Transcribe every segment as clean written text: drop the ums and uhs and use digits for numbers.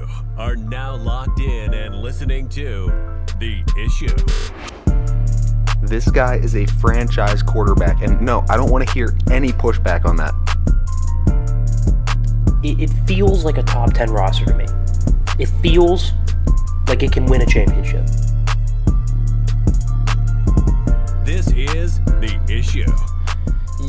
You are now locked in and listening to The Issue. This guy is a franchise quarterback, and no, I don't want to hear any pushback on that. It feels like a top 10 roster to me. It feels like it can win a championship. This is The Issue.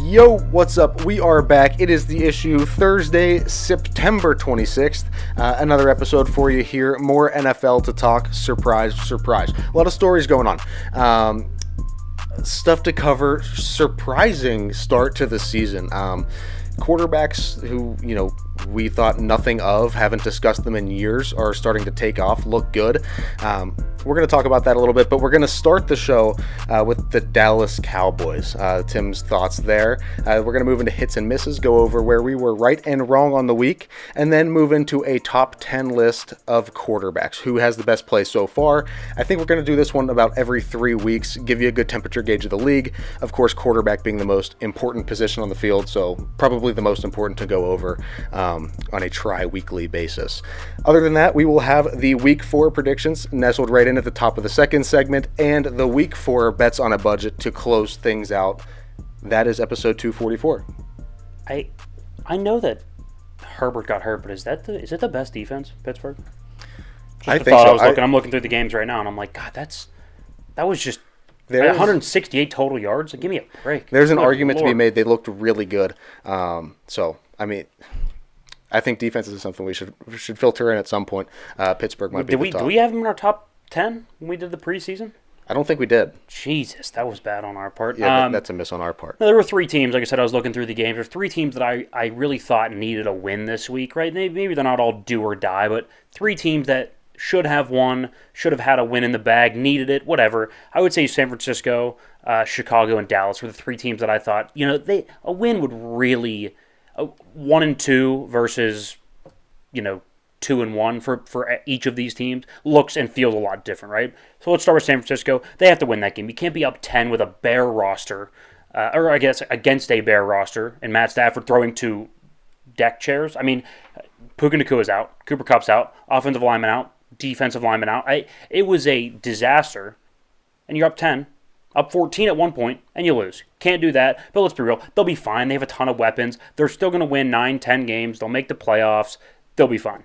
Yo, what's up? We are back. It is The Issue, Thursday, September 26th. Another episode for you here. More NFL to talk. Surprise, surprise. A lot of stories going on. Stuff to cover. Surprising start to the season. Quarterbacks who, we thought nothing of, haven't discussed them in years, are starting to take off, look good. We're going to talk about that a little bit, but we're going to start the show with the Dallas Cowboys. Tim's thoughts there. We're going to move into hits and misses, go over where we were right and wrong on the week, and then move into a top 10 list of quarterbacks. Who has the best play so far? I think we're going to do this one about every 3 weeks, give you a good temperature gauge of the league. Of course, quarterback being the most important position on the field, so probably the most important to go over on a tri-weekly basis. Other than that, we will have the Week 4 predictions nestled right in at the top of the second segment, and the Week 4 bets on a budget to close things out. That is episode 244. I know that Herbert got hurt, but is it the best defense, Pittsburgh? I think so. I'm looking through the games right now, and I'm like, God, that was just 168 total yards. Like, give me a break. There's an argument to be made. They looked really good. I think defense is something we should filter in at some point. Pittsburgh might be the top. Do we have them in our top 10 when we did the preseason? I don't think we did. Jesus, that was bad on our part. Yeah, that's a miss on our part. There were 3 teams. Like I said, I was looking through the games. There's 3 teams that I really thought needed a win this week, right? Maybe they're not all do or die, but 3 teams that should have won, should have had a win in the bag, needed it, whatever. I would say San Francisco, Chicago, and Dallas were the 3 teams that I thought, a win would really... 1-2 versus 2-1 for each of these teams looks and feels a lot different, right? So let's start with San Francisco. They have to win that game. You can't be up 10 with a Bear roster, or I guess against a Bear roster, and Matt Stafford throwing 2 deck chairs. I mean, Puka Nakua's out, Cooper Kupp's out, offensive lineman out, defensive lineman out. It was a disaster, and you're up 10. Up 14 at one point, and you lose. Can't do that, but let's be real. They'll be fine. They have a ton of weapons. They're still going to win 9-10 games. They'll make the playoffs. They'll be fine.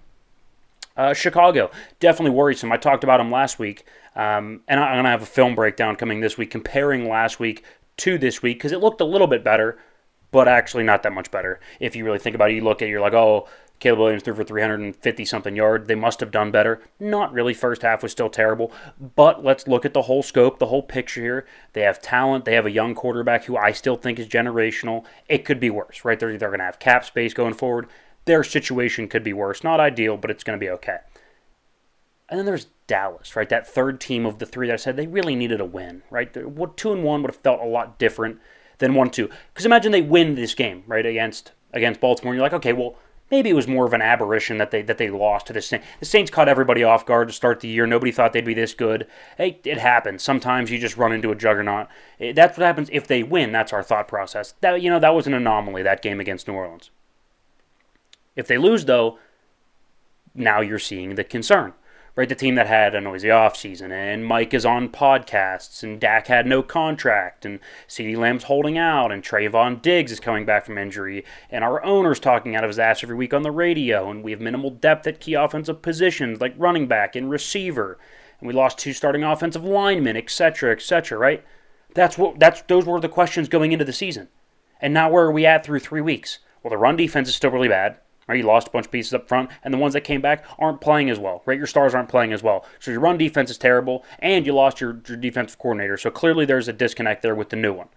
Chicago, definitely worrisome. I talked about them last week, and I'm going to have a film breakdown coming this week comparing last week to this week because it looked a little bit better, but actually not that much better. If you really think about it, you look at it, you're like, oh, Caleb Williams threw for 350-something yards. They must have done better. Not really. First half was still terrible. But let's look at the whole scope, the whole picture here. They have talent. They have a young quarterback who I still think is generational. It could be worse, right? They're going to have cap space going forward. Their situation could be worse. Not ideal, but it's going to be okay. And then there's Dallas, right? That third team of the 3 that I said they really needed a win, right? 2-1 would have felt a lot different than 1-2. Because imagine they win this game, right, against Baltimore. And you're like, okay, well, maybe it was more of an aberration that they lost to the Saints. The Saints caught everybody off guard to start the year. Nobody thought they'd be this good. Hey, it happens. Sometimes you just run into a juggernaut. That's what happens if they win. That's our thought process. That was an anomaly, that game against New Orleans. If they lose, though, now you're seeing the concern. Right, the team that had a noisy offseason, and Mike is on podcasts, and Dak had no contract, and CeeDee Lamb's holding out, and Trayvon Diggs is coming back from injury, and our owner's talking out of his ass every week on the radio, and we have minimal depth at key offensive positions like running back and receiver, and we lost 2 starting offensive linemen, etc., right? Those were the questions going into the season. And now where are we at through 3 weeks? Well, the run defense is still really bad. Right, you lost a bunch of pieces up front, and the ones that came back aren't playing as well. Right, your stars aren't playing as well. So your run defense is terrible, and you lost your defensive coordinator. So clearly there's a disconnect there with the new one.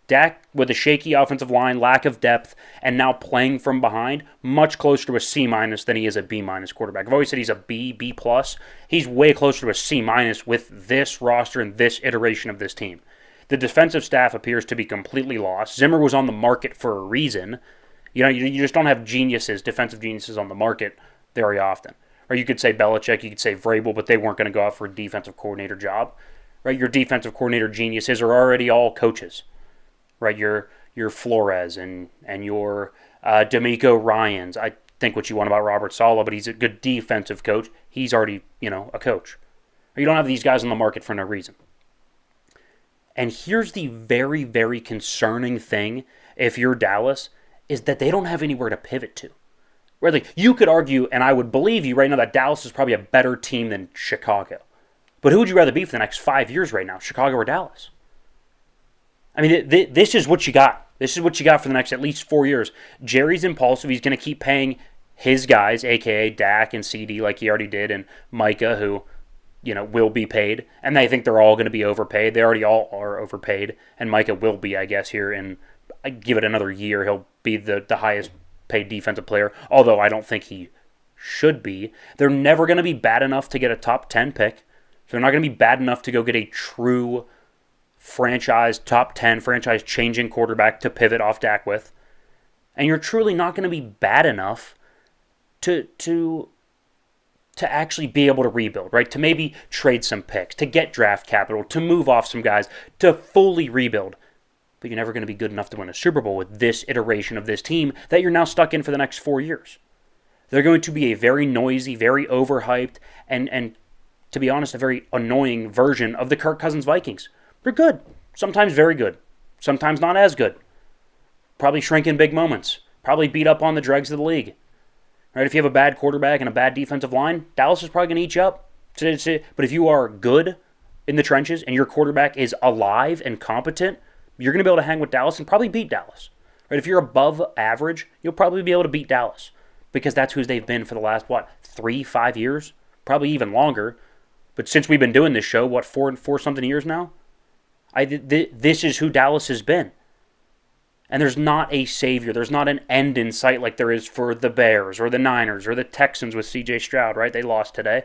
Dak, with a shaky offensive line, lack of depth, and now playing from behind, much closer to a C- than he is a B- quarterback. I've always said he's a B+. He's way closer to a C- with this roster and this iteration of this team. The defensive staff appears to be completely lost. Zimmer was on the market for a reason. You just don't have defensive geniuses on the market very often. Or you could say Belichick, you could say Vrabel, but they weren't going to go out for a defensive coordinator job. Right? Your defensive coordinator geniuses are already all coaches. Right? Your Flores and your D'Amico Ryans. think what you want about Robert Saleh, but he's a good defensive coach. He's already, a coach. Or you don't have these guys on the market for no reason. And here's the very, very concerning thing, if you're Dallas, is that they don't have anywhere to pivot to. Where you could argue, and I would believe you right now, that Dallas is probably a better team than Chicago. But who would you rather be for the next 5 years right now, Chicago or Dallas? I mean, this is what you got. This is what you got for the next at least 4 years. Jerry's impulsive. He's going to keep paying his guys, a.k.a. Dak and CD, like he already did, and Micah, who will be paid. And I think they're all going to be overpaid. They already all are overpaid. And Micah will be, I guess, here. And I give it another year, he'll be the highest paid defensive player. Although I don't think he should be. They're never going to be bad enough to get a top 10 pick. So they're not going to be bad enough to go get a true franchise, top 10, franchise-changing quarterback to pivot off Dak with. And you're truly not going to be bad enough to actually be able to rebuild, right? To maybe trade some picks, to get draft capital, to move off some guys, to fully rebuild. But you're never going to be good enough to win a Super Bowl with this iteration of this team that you're now stuck in for the next 4 years. They're going to be a very noisy, very overhyped, and to be honest, a very annoying version of the Kirk Cousins Vikings. They're good. Sometimes very good. Sometimes not as good. Probably shrink in big moments. Probably beat up on the dregs of the league. Right? If you have a bad quarterback and a bad defensive line, Dallas is probably going to eat you up. But if you are good in the trenches and your quarterback is alive and competent, you're going to be able to hang with Dallas and probably beat Dallas. Right? If you're above average, you'll probably be able to beat Dallas because that's who they've been for the last, 3-5 years? Probably even longer. But since we've been doing this show, 4-something years now? This is who Dallas has been. And there's not a savior. There's not an end in sight like there is for the Bears or the Niners or the Texans with C.J. Stroud, right? They lost today.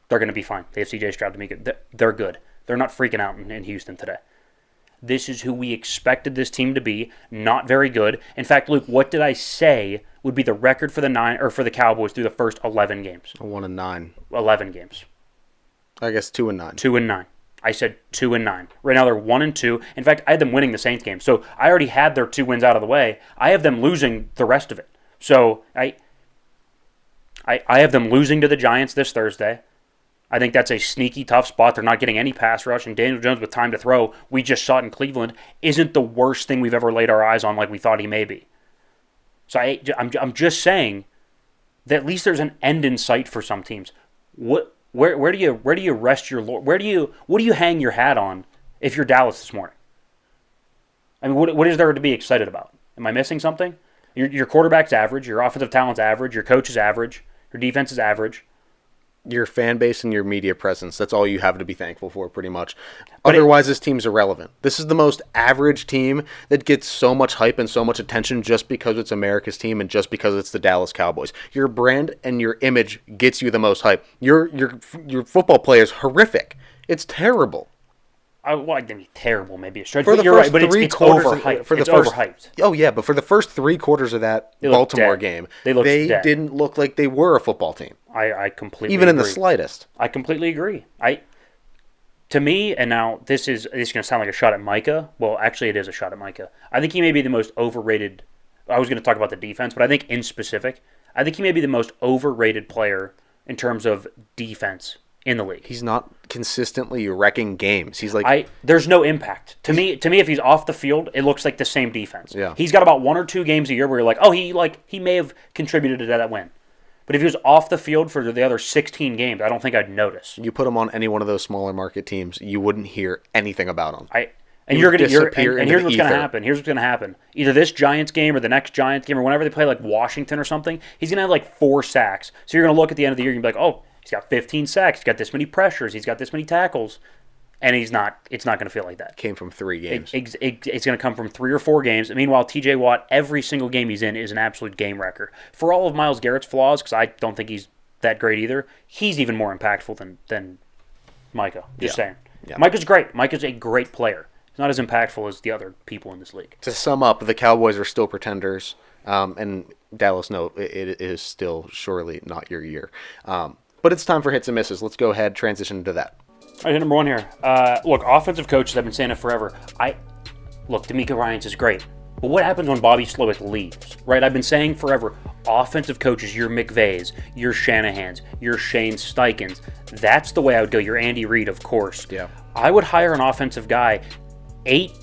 They're going to be fine. They have C.J. Stroud to make it. They're good. They're not freaking out in Houston today. This is who we expected this team to be. Not very good. In fact, Luke, what did I say would be the record for the Cowboys through the first 11 games? 1-9. 11 games. I guess 2-9. 2-9. I said 2-9. Right now they're 1-2. In fact, I had them winning the Saints game. So I already had their 2 wins out of the way. I have them losing the rest of it. So I have them losing to the Giants this Thursday. I think that's a sneaky, tough spot. They're not getting any pass rush, and Daniel Jones with time to throw, we just saw it in Cleveland, isn't the worst thing we've ever laid our eyes on like we thought he may be. So I'm just saying that at least there's an end in sight for some teams. Where do you rest your what do you hang your hat on if you're Dallas this morning? I mean, what is there to be excited about? Am I missing something? Your quarterback's average, your offensive talent's average, your coach is average, your defense is average. Your fan base and your media presence. That's all you have to be thankful for, pretty much. Otherwise, this team's irrelevant. This is the most average team that gets so much hype and so much attention just because it's America's team and just because it's the Dallas Cowboys. Your brand and your image gets you the most hype. Your football play is horrific. It's terrible. I mean, terrible, maybe a stretch. For the you're first right, but three it's quarters, overhyped. It's overhyped. Oh yeah, but for the first 3 quarters of that Baltimore game, they didn't look like they were a football team. I completely even agree. In the slightest. I completely agree. To me, and now this is going to sound like a shot at Micah. Well, actually, it is a shot at Micah. I think he may be the most overrated. I was going to talk about the defense, but I think in specific, I think he may be the most overrated player in terms of defense in the league. He's not consistently wrecking games. He's like there's no impact. To me, if he's off the field, it looks like the same defense. Yeah. He's got about 1 or 2 games a year where you're like, oh, he may have contributed to that win. But if he was off the field for the other 16 games, I don't think I'd notice. You put him on any one of those smaller market teams, you wouldn't hear anything about him. And here's what's going to happen. Here's what's going to happen. Either this Giants game or the next Giants game or whenever they play like Washington or something, he's going to have like 4 sacks. So you're going to look at the end of the year and be like, oh, he's got 15 sacks. He's got this many pressures. He's got this many tackles. And it's not going to feel like that. Came from 3 games. It's going to come from 3 or 4 games. Meanwhile, T.J. Watt, every single game he's in is an absolute game wrecker. For all of Myles Garrett's flaws, because I don't think he's that great either, he's even more impactful than Micah. Just saying. Yeah. Micah's great. Micah's a great player. He's not as impactful as the other people in this league. To sum up, the Cowboys are still pretenders. And Dallas, no, it is still surely not your year. But it's time for hits and misses. Let's go ahead, transition to that. All right, number 1 here. Look, offensive coaches, I've been saying it forever. Look, DeMeco Ryans is great. But what happens when Bobby Slowick leaves, right? I've been saying forever, offensive coaches, your McVays, your Shanahans, your Shane Steichens. That's the way I would go. Your Andy Reid, of course. Yeah. I would hire an offensive guy 8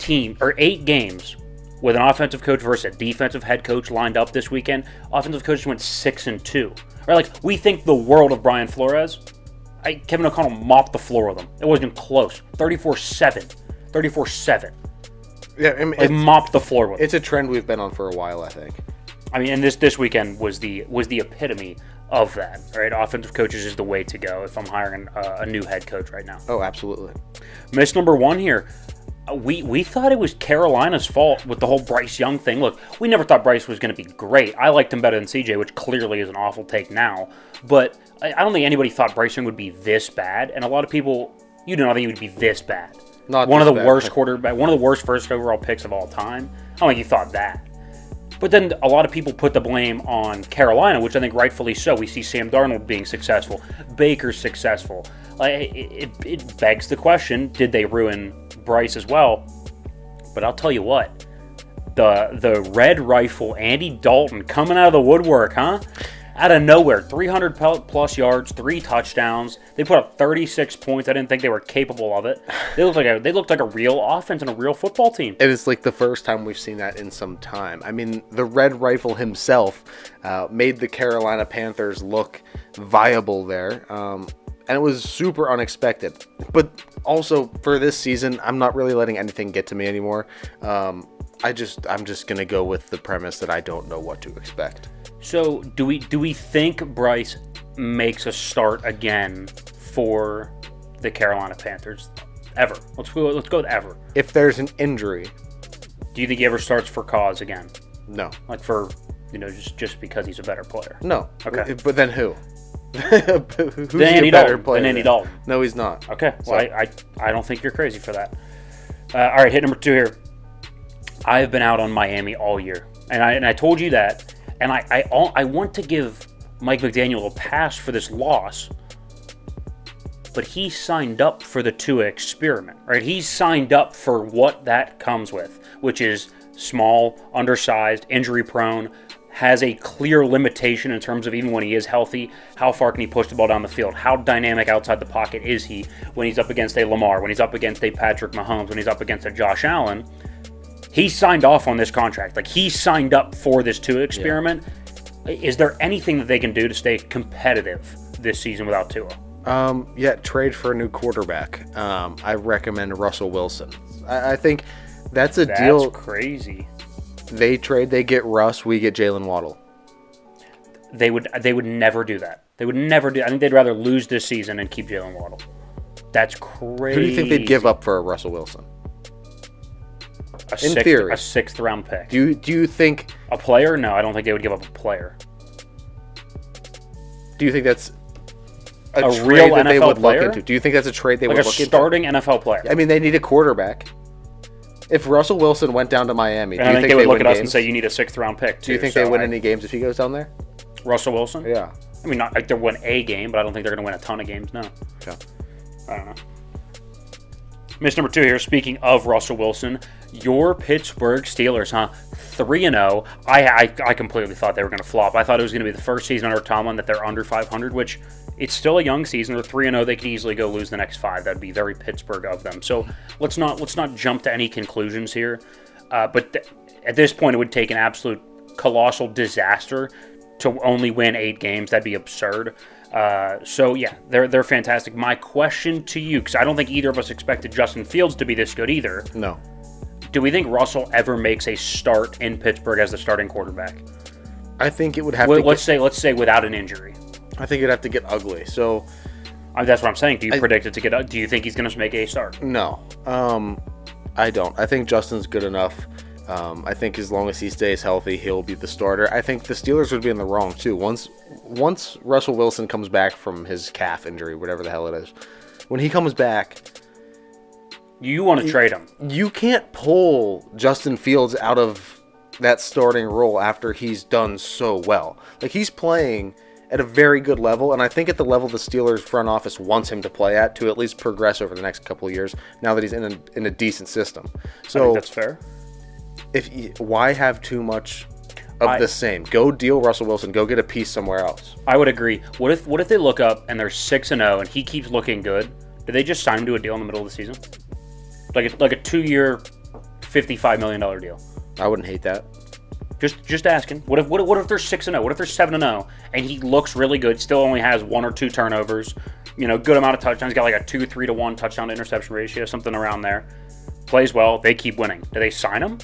games with an offensive coach versus a defensive head coach lined up this weekend. Offensive coaches went 6-2. Right? Like, we think the world of Brian Flores. Kevin O'Connell mopped the floor with him. It wasn't even close. 34-7. 34-7. Yeah, I mean, Like, mopped the floor with him. it's a trend we've been on for a while, I think. I mean, and this weekend was the epitome of that. Right? Offensive coaches is the way to go if I'm hiring a new head coach right now. Oh, absolutely. Miss number 1 here. We thought it was Carolina's fault with the whole Bryce Young thing. Look, we never thought Bryce was going to be great. I liked him better than CJ, which clearly is an awful take now. But I don't think anybody thought Bryce Young would be this bad. And a lot of people, you don't think he would be this bad. Not one this of the bad. worst quarterback, one of the worst first overall picks of all time. I don't think you thought that. But then a lot of people put the blame on Carolina, which I think rightfully so. We see Sam Darnold being successful, Baker's successful. It begs the question: did they ruin Bryce as well? But I'll tell you what, the Red Rifle, Andy Dalton, coming out of the woodwork, huh? Out of nowhere, 300 plus yards, 3 touchdowns. They put up 36 points. I didn't think they were capable of it. They looked like a real offense and a real football team. And it's like the first time we've seen that in some time. I mean, the Red Rifle himself made the Carolina Panthers look viable there. And it was super unexpected. But also, for this season, I'm not really letting anything get to me anymore. I'm just going to go with the premise that I don't know what to expect. So, do we think Bryce makes a start again for the Carolina Panthers? Ever? Let's go with ever. If there's an injury, Do you think he ever starts for cause again? no. Like for, just because he's a better player? No. Okay. But then who? Who's Then Andy a better Dalton. player Then Andy then? Dalton. No, he's not. Okay. Well, I don't think you're crazy for that. All right, hit number 2 here. I have been out on Miami all year, and I told you that. And I want to give Mike McDaniel a pass for this loss, but he signed up for the Tua experiment, right? He signed up for what that comes with, which is small, undersized, injury-prone, has a clear limitation in terms of even when he is healthy, how far can he push the ball down the field? How dynamic outside the pocket is he when he's up against a Lamar, when he's up against a Patrick Mahomes, when he's up against a Josh Allen? He signed off on this contract. Like, he signed up for this Tua experiment. Yeah. Is there anything that they can do to stay competitive this season without Tua? Trade for a new quarterback. I recommend Russell Wilson. I think that's a deal. That's crazy. They get Russ, we get Jalen Waddle. They would never do that. They would never do. I think they'd rather lose this season and keep Jalen Waddle. That's crazy. Who do you think they'd give up for a Russell Wilson? In theory, a 6th round pick. Do you think a player? No, I don't think they would give up a player. Do you think that's a trade real that NFL they would player? look into? Do you think that's a trade they Like would a look into? starting NFL player. I mean, they need a quarterback. If Russell Wilson went down to Miami, and do you I think think they would look win at us games? and say you need a 6th round pick too. Do you think they win any games if he goes down there? Russell Wilson? Yeah. I mean, not like they'll win a game, but I don't think they're going to win a ton of games. No. Okay. I don't know. Miss number 2 here. Speaking of Russell Wilson, your Pittsburgh Steelers, huh? 3-0. I completely thought they were going to flop. I thought it was going to be the first season under Tomlin that they're under 500, which it's still a young season. They're 3-0. They could easily go lose the next 5. That'd be very Pittsburgh of them. So let's not jump to any conclusions here. But at this point, it would take an absolute colossal disaster to only win 8 games. That'd be absurd. They're fantastic. My question to you, because I don't think either of us expected Justin Fields to be this good either. No. Do we think Russell ever makes a start in Pittsburgh as the starting quarterback? I think it would have Let's say without an injury. I think it'd have to get ugly. So that's what I'm saying. Do you predict it to get? Do you think he's going to make a start? No. I don't. I think Justin's good enough. I think as long as he stays healthy, he'll be the starter. I think the Steelers would be in the wrong too. Once Russell Wilson comes back from his calf injury, whatever the hell it is, when he comes back, you want to trade him. You can't pull Justin Fields out of that starting role after he's done so well. Like, he's playing at a very good level, and I think at the level the Steelers front office wants him to play at to least progress over the next couple of years. Now that he's in a decent system, so I think that's fair. Why have too much of the same. Go deal Russell Wilson. Go get a piece somewhere else. I would agree. What if they look up and they're 6-0 and he keeps looking good? Do they just sign him to a deal in the middle of the season? Like a 2-year, $55 million deal? I wouldn't hate that. Just asking. What if they're 6-0? What if they're 7-0 and he looks really good? Still only has 1 or 2 turnovers. Good amount of touchdowns. Got like a 2-3-1 touchdown to interception ratio, something around there. Plays well. They keep winning. Do they sign him?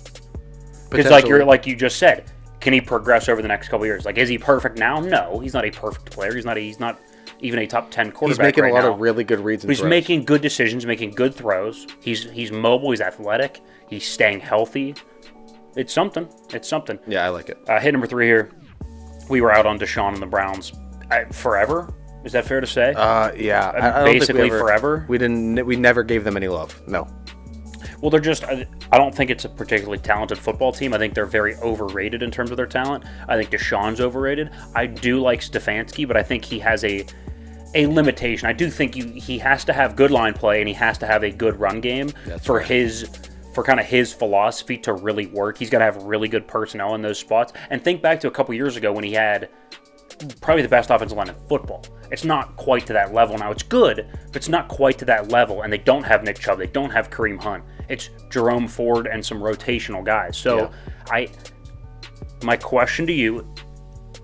Because like you just said, can he progress over the next couple of years? Like, is he perfect now? No, he's not a perfect player. He's not even a top 10 quarterback. He's making right a lot now. of really good reads. But he's making good decisions, making good throws. He's mobile. He's athletic. He's staying healthy. It's something. Yeah, I like it. Hit number 3 here. We were out on Deshaun and the Browns forever. Is that fair to say? Yeah. I don't basically think forever. We never gave them any love. No. Well, they're just. I don't think it's a particularly talented football team. I think they're very overrated in terms of their talent. I think Deshaun's overrated. I do like Stefanski, but I think he has a limitation. I do think he has to have good line play and he has to have a good run game for kind of his philosophy to really work. He's got to have really good personnel in those spots. And think back to a couple years ago when he had probably the best offensive line in football. It's not quite to that level now. It's good, but it's not quite to that level. And they don't have Nick Chubb. They don't have Kareem Hunt. It's Jerome Ford and some rotational guys. So my question to you,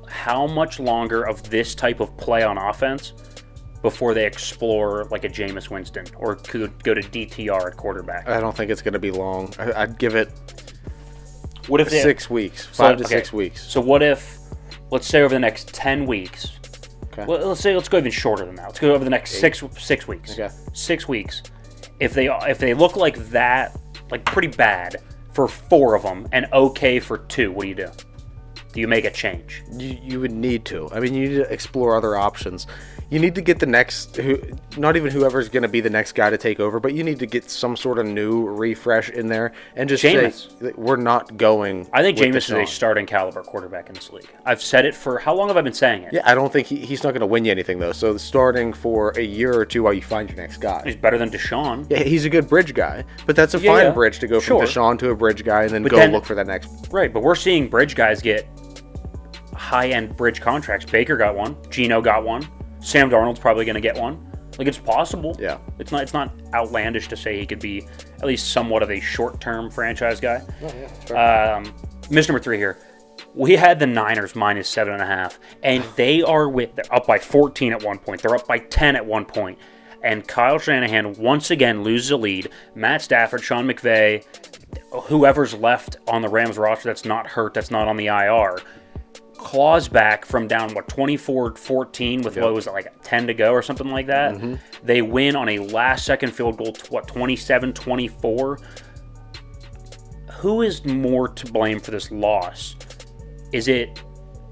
how much longer of this type of play on offense before they explore like a Jameis Winston or could go to DTR at quarterback? I don't think it's going to be long. I'd give it 6 weeks, 5 to 6 weeks. So what if, let's say over the next 10 weeks, okay. Well, let's go even shorter than that. Let's go over the next 6 weeks. Okay. 6 weeks. If they look like that, like pretty bad for 4 of them and okay for 2, what do? Do you make a change? You would need to. I mean, you need to explore other options. You need to get the next, not even whoever's going to be the next guy to take over, but you need to get some sort of new refresh in there and just Jameis. say, we're not going. I think with Jameis is a starting caliber quarterback in this league. I've said it for, how long have I been saying it? Yeah, I don't think he's not going to win you anything, though. So starting for a year or 2 while you find your next guy. He's better than Deshaun. Yeah, he's a good bridge guy, but that's a fine bridge to go from Deshaun to a bridge guy and then look for that next. Right, but we're seeing bridge guys get high-end bridge contracts. Baker got one. Geno got one. Sam Darnold's probably going to get one. Like, it's possible. Yeah. It's not outlandish to say he could be at least somewhat of a short-term franchise guy. Oh, yeah, Miss number 3 here. We had the Niners minus 7.5, and they're up by 14 at one point. They're up by 10 at one point. And Kyle Shanahan once again loses a lead. Matt Stafford, Sean McVay, whoever's left on the Rams roster that's not hurt, that's not on the IR, claws back from down 24-14 with what was it, like 10 to go or something like that. Mm-hmm. They win on a last-second field goal, 27-24. Who is more to blame for this loss? Is it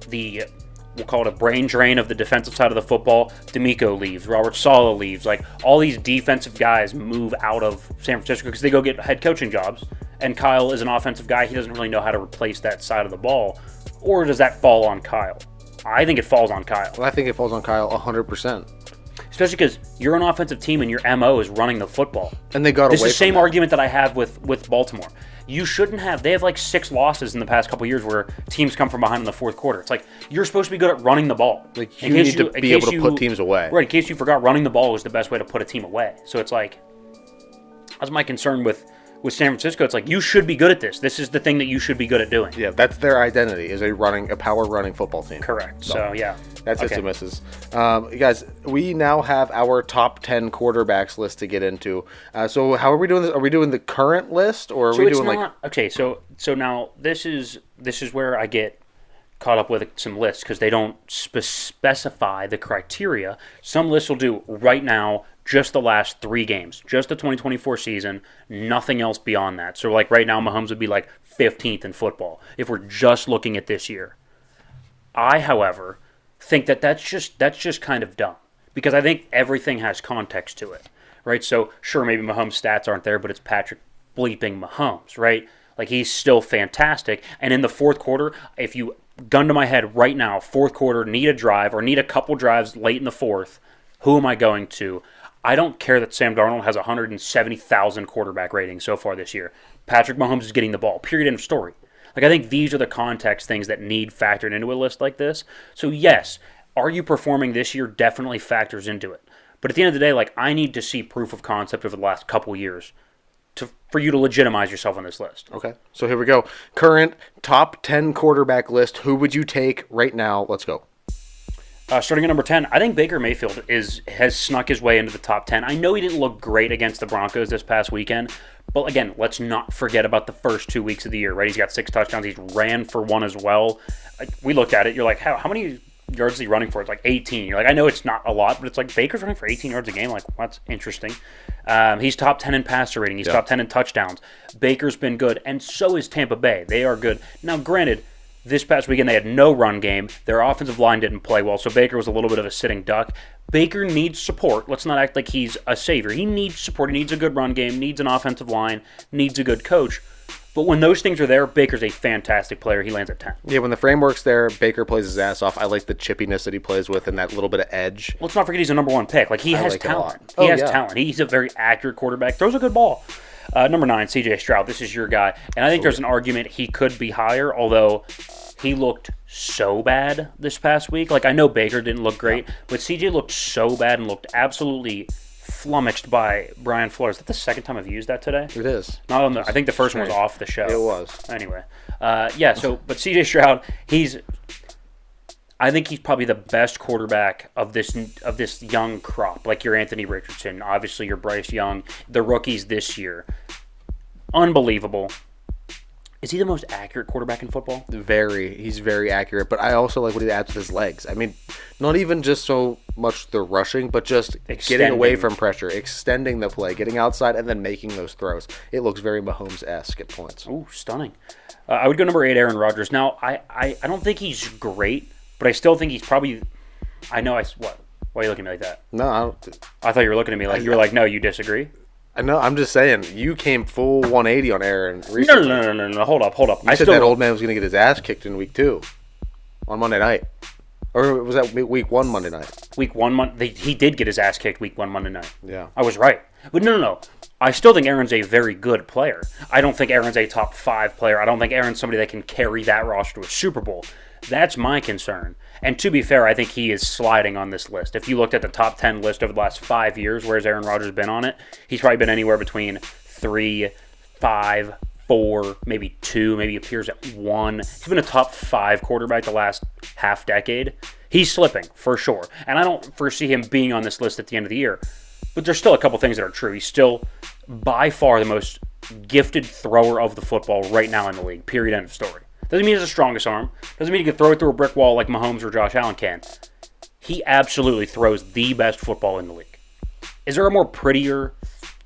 we'll call it a brain drain of the defensive side of the football? D'Amico leaves, Robert Saleh leaves, like all these defensive guys move out of San Francisco because they go get head coaching jobs, and Kyle is an offensive guy. He doesn't really know how to replace that side of the ball. Or does that fall on Kyle? I think it falls on Kyle. Well, I think it falls on Kyle 100%. Especially because you're an offensive team and your MO is running the football. And they got away from This is the same that. argument that I have with Baltimore. You shouldn't have. They have like 6 losses in the past couple of years where teams come from behind in the fourth quarter. It's like you're supposed to be good at running the ball. Like you need to be able to put teams away. Right, in case you forgot, running the ball is the best way to put a team away. So it's like, that's my concern with San Francisco. It's like, you should be good at this. This is the thing that you should be good at doing. Yeah, that's their identity, is a power running football team. Correct. So yeah. That's hits and misses. Guys, we now have our top 10 quarterbacks list to get into. So how are we doing this? Are we doing the current list, or are we doing Okay, so now this is where I get caught up with some lists because they don't specify the criteria. Some lists will do right now just the last 3 games, just the 2024 season, nothing else beyond that. So like right now, Mahomes would be like 15th in football if we're just looking at this year. I, however, think that's just kind of dumb because I think everything has context to it, right? So sure, maybe Mahomes' stats aren't there, but it's Patrick bleeping Mahomes, right? Like he's still fantastic. And in the fourth quarter, if you gun to my head right now, fourth quarter, need a drive or need a couple drives late in the fourth, who am I going to? I don't care that Sam Darnold has 170,000 quarterback rating so far this year. Patrick Mahomes is getting the ball. Period, end of story. Like, I think these are the context things that need factored into a list like this. So, yes, are you performing this year definitely factors into it. But at the end of the day, like, I need to see proof of concept over the last couple years for you to legitimize yourself on this list. Okay, so here we go. Current top 10 quarterback list. Who would you take right now? Let's go. Starting at number 10, I think Baker Mayfield has snuck his way into the top 10. I know he didn't look great against the Broncos this past weekend, but again, let's not forget about the first 2 weeks of the year, right? He's got 6 touchdowns. He's ran for 1 as well. We looked at it. You're like, how many yards is he running for? It's like 18. You're like, I know it's not a lot, but it's like Baker's running for 18 yards a game. Like, well, that's interesting. He's top 10 in passer rating. He's top 10 in touchdowns. Baker's been good, and so is Tampa Bay. They are good. Now, granted, this past weekend they had no run game. Their offensive line didn't play well, so Baker was a little bit of a sitting duck. Baker needs support. Let's not act like he's a savior. He needs support. He needs a good run game, needs an offensive line, needs a good coach. But when those things are there, Baker's a fantastic player. He lands at 10. Yeah, when the framework's there, Baker plays his ass off. I like the chippiness that he plays with and that little bit of edge. Let's not forget he's a number 1 pick. Like, he has talent. He has talent. He's a very accurate quarterback. Throws a good ball. Number 9, C.J. Stroud. This is your guy. And I think there's an argument he could be higher, although he looked so bad this past week. Like, I know Baker didn't look great, but C.J. looked so bad and looked absolutely flummoxed by Brian Flores. Is that the second time I've used that today? It is. Not on the. I think the first one was off the show. It was. Anyway, but C.J. Stroud, I think he's probably the best quarterback of this young crop. Like your Anthony Richardson, obviously your Bryce Young, the rookies this year. Unbelievable. Is he the most accurate quarterback in football? He's very accurate, but I also like what he adds with his legs. I mean, not even just so much the rushing, but just getting away from pressure, extending the play, getting outside, and then making those throws. It looks very Mahomes-esque at points. Ooh, stunning. I would go number 8, Aaron Rodgers. Now, I don't think he's great, but I still think he's probably. I know. What? Why are you looking at me like that? No, I don't. I thought you were looking at me like you were like, no, you disagree. I know. I'm just saying. You came full 180 on Aaron recently. No. Hold up. You said that old man was going to get his ass kicked in week 2 on Monday night. Or was that week 1 Monday night? Week 1 he did get his ass kicked week 1 Monday night. Yeah. I was right. But no. I still think Aaron's a very good player. I don't think Aaron's a top 5 player. I don't think Aaron's somebody that can carry that roster to a Super Bowl. That's my concern. And to be fair, I think he is sliding on this list. If you looked at the top 10 list over the last 5 years, where's Aaron Rodgers been on it? He's probably been anywhere between 3, 5, 4, maybe 2, maybe appears at 1. He's been a top 5 quarterback the last half decade. He's slipping, for sure. And I don't foresee him being on this list at the end of the year. But there's still a couple things that are true. He's still by far the most gifted thrower of the football right now in the league. Period, end of story. Doesn't mean he has the strongest arm. Doesn't mean he can throw it through a brick wall like Mahomes or Josh Allen can. He absolutely throws the best football in the league. Is there a more prettier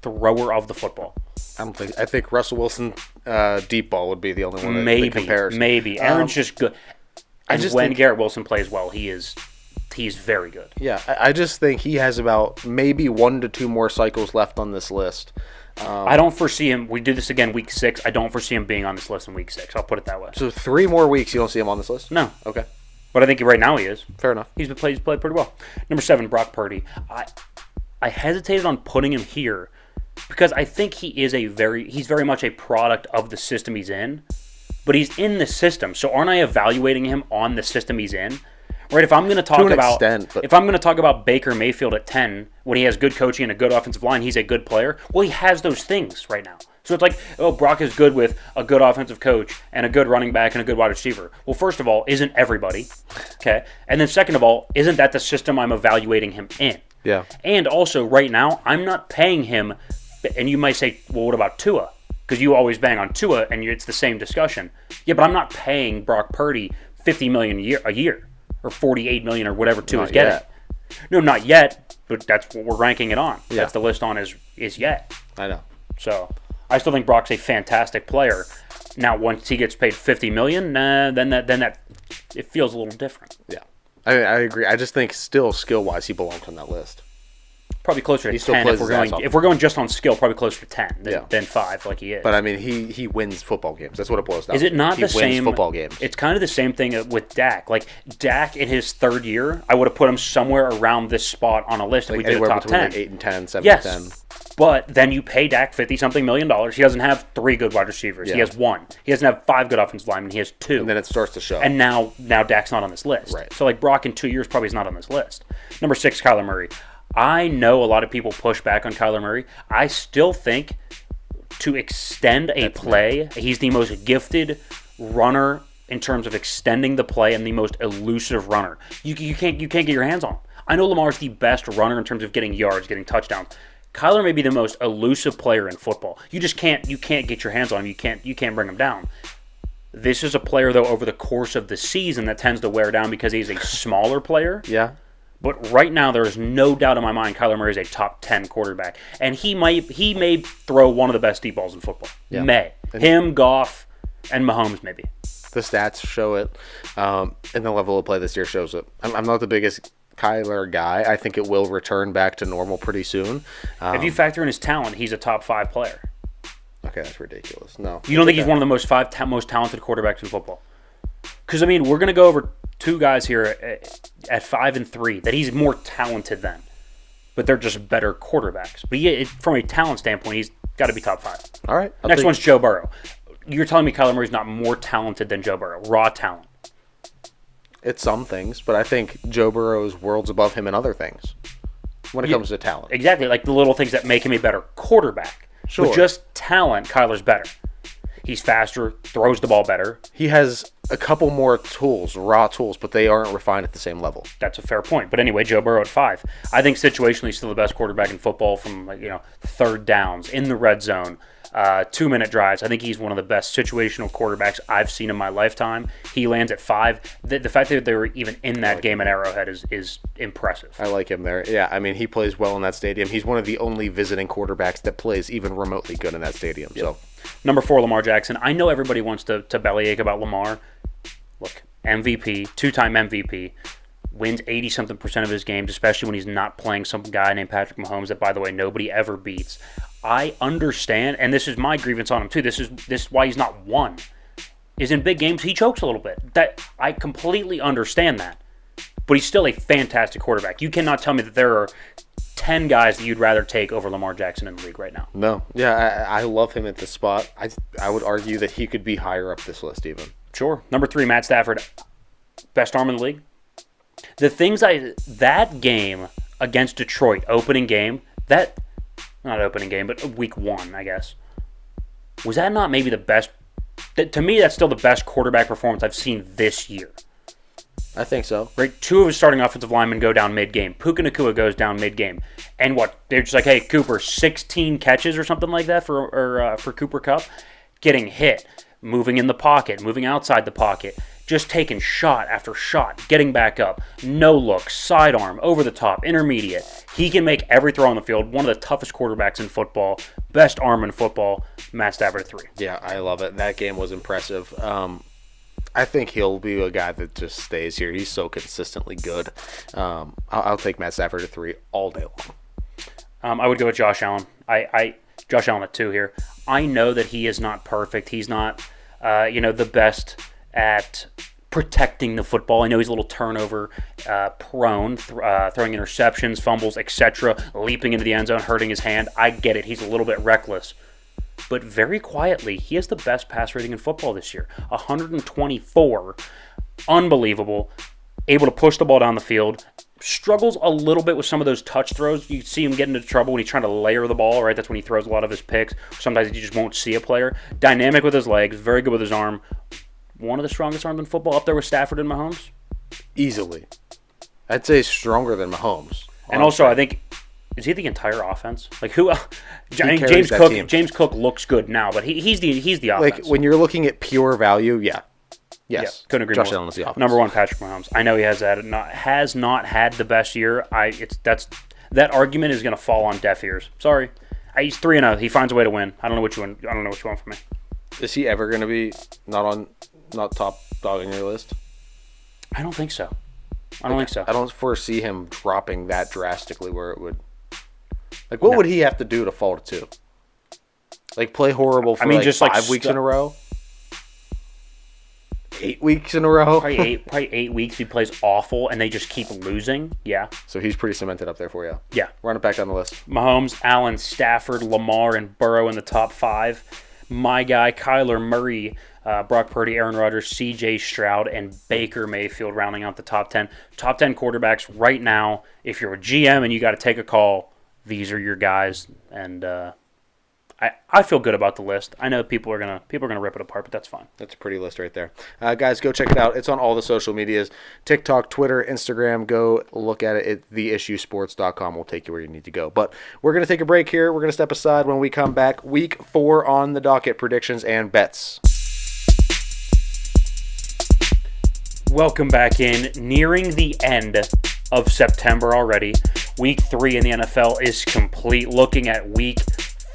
thrower of the football? I think Russell Wilson deep ball would be the only one. Maybe. Comparison. Maybe. Aaron's just good. And when Garrett Wilson plays well, he's very good. Yeah, I just think he has about maybe 1 to 2 more cycles left on this list. I don't foresee him. We do this again week 6. I don't foresee him being on this list in week 6. I'll put it that way. So 3 more weeks, you don't see him on this list? No. Okay. But I think right now he is. Fair enough. He's played pretty well. Number 7, Brock Purdy. I hesitated on putting him here because I think he's very much a product of the system he's in. But he's in the system, so aren't I evaluating him on the system he's in? Right, if I'm going to talk about Baker Mayfield at 10, when he has good coaching and a good offensive line, he's a good player. Well, he has those things right now. So it's like, Brock is good with a good offensive coach and a good running back and a good wide receiver. Well, first of all, isn't everybody? Okay. And then second of all, isn't that the system I'm evaluating him in? Yeah. And also, right now, I'm not paying him, and you might say, well, what about Tua? Because you always bang on Tua, and it's the same discussion. Yeah, but I'm not paying Brock Purdy $50 million a year. Or $48 million or whatever Tua is getting. No, not yet, but that's what we're ranking it on. Yeah. That's the list on is yet. I know. So I still think Brock's a fantastic player. Now, once he gets paid $50 million, then that it feels a little different. Yeah, I agree. I just think still skill-wise, he belongs on that list. Probably closer to 10 if we're going just on skill. Probably closer to 10 than 5, like he is. But I mean, he wins football games. That's what it boils down to. Is it not the same? He wins football games. It's kind of the same thing with Dak. Like Dak in his 3rd year, I would have put him somewhere around this spot on a list if we did a top 10. Like 8 and 10, 7 yes. and 10. But then you pay Dak $50-something million. He doesn't have 3 good wide receivers. Yeah. He has 1. He doesn't have 5 good offensive linemen. He has 2. And then it starts to show. And now Dak's not on this list. Right. So like Brock in 2 years probably is not on this list. Number 6, Kyler Murray. I know a lot of people push back on Kyler Murray. I still think to extend a play, he's the most gifted runner in terms of extending the play and the most elusive runner. You can't get your hands on him. I know Lamar's the best runner in terms of getting yards, getting touchdowns. Kyler may be the most elusive player in football. You can't get your hands on him. You can't bring him down. This is a player though over the course of the season that tends to wear down because he's a smaller player. Yeah. But right now there is no doubt in my mind Kyler Murray is a top 10 quarterback, and he may throw one of the best deep balls in football. Yeah. Him, Goff, and Mahomes maybe. The stats show it, and the level of play this year shows it. I'm not the biggest Kyler guy. I think it will return back to normal pretty soon. If you factor in his talent, he's a top 5 player. Okay, that's ridiculous. No. You don't think he's one of the most talented quarterbacks in football? Because, I mean, we're going to go over 2 guys here at 5 and 3 that he's more talented than. But they're just better quarterbacks. But yeah, from a talent standpoint, he's got to be top 5. All right. Next one's Joe Burrow. You're telling me Kyler Murray's not more talented than Joe Burrow? Raw talent. It's some things, but I think Joe Burrow is worlds above him in other things when it comes to talent. Exactly, like the little things that make him a better quarterback. Sure. With just talent, Kyler's better. He's faster, throws the ball better. He has a couple more tools, raw tools, but they aren't refined at the same level. That's a fair point. But anyway, Joe Burrow at 5. I think situationally he's still the best quarterback in football from third downs, in the red zone, 2-minute drives. I think he's one of the best situational quarterbacks I've seen in my lifetime. He lands at 5. The fact that they were even in that game at Arrowhead is impressive. I like him there. Yeah, I mean, he plays well in that stadium. He's one of the only visiting quarterbacks that plays even remotely good in that stadium. Yep. So, Number 4, Lamar Jackson. I know everybody wants to bellyache about Lamar. Look, MVP, 2-time MVP, wins 80-something% of his games, especially when he's not playing some guy named Patrick Mahomes that, by the way, nobody ever beats. I understand, and this is my grievance on him too. This is why he's not won. Is in big games he chokes a little bit. That I completely understand that, but he's still a fantastic quarterback. You cannot tell me that there are 10 guys that you'd rather take over Lamar Jackson in the league right now. No, yeah, I love him at this spot. I would argue that he could be higher up this list even. Sure. Number 3, Matt Stafford, best arm in the league. The things that game against Detroit, opening game, not opening game, but week 1, I guess. Was that not maybe the best? To me, that's still the best quarterback performance I've seen this year. I think so. Right, 2 of his starting offensive linemen go down mid-game. Puka Nacua goes down mid-game. And what? They're just like, hey, Cooper, 16 catches or something like that for Cooper Kupp. Getting hit, moving in the pocket, moving outside the pocket. Just taking shot after shot, getting back up, no look, sidearm, over the top, intermediate. He can make every throw on the field. One of the toughest quarterbacks in football, best arm in football. Matt Stafford at 3. Yeah, I love it. That game was impressive. I think he'll be a guy that just stays here. He's so consistently good. I'll take Matt Stafford at 3 all day long. I would go with Josh Allen. Josh Allen at 2 here. I know that he is not perfect. He's not, the best at protecting the football. I know he's a little turnover prone, throwing interceptions, fumbles, etc., leaping into the end zone, hurting his hand. I get it. He's a little bit reckless. But very quietly, he has the best pass rating in football this year. 124. Unbelievable. Able to push the ball down the field. Struggles a little bit with some of those touch throws. You see him get into trouble when he's trying to layer the ball, right? That's when he throws a lot of his picks. Sometimes you just won't see a player. Dynamic with his legs. Very good with his arm. One of the strongest arms in football, up there with Stafford and Mahomes? Easily. I'd say stronger than Mahomes. And also, I think, is he the entire offense? Like, who else? James Cook looks good now, but he's the offense. Like, when you're looking at pure value, yeah. Yes. Yeah, couldn't agree Josh more. Allen is the offense. Number 1, Patrick Mahomes. I know he has not had the best year. That argument is going to fall on deaf ears. Sorry. He's 3-0. He finds a way to win. I don't know what you want from me. Is he ever going to be not top dog on your list? I don't think so. I don't foresee him dropping that drastically where it would. Like, what would he have to do to fall to 2? Like, play horrible for just 5 weeks in a row? 8 weeks in a row. Probably 8 weeks he plays awful, and they just keep losing. Yeah. So he's pretty cemented up there for you. Yeah. Run it back down the list. Mahomes, Allen, Stafford, Lamar, and Burrow in the top 5. My guy, Kyler Murray, Brock Purdy, Aaron Rodgers, C.J. Stroud, and Baker Mayfield rounding out the top 10. Top 10 quarterbacks right now. If you're a GM and you got to take a call, these are your guys. And I feel good about the list. I know people are gonna rip it apart, but that's fine. That's a pretty list right there. Guys, go check it out. It's on all the social medias. TikTok, Twitter, Instagram. Go look at it at theissuesports.com. We'll take you where you need to go. But we're going to take a break here. We're going to step aside. When we come back, week 4 on the docket, predictions and bets. Welcome back in. Nearing the end of September already. Week 3 in the NFL is complete. Looking at week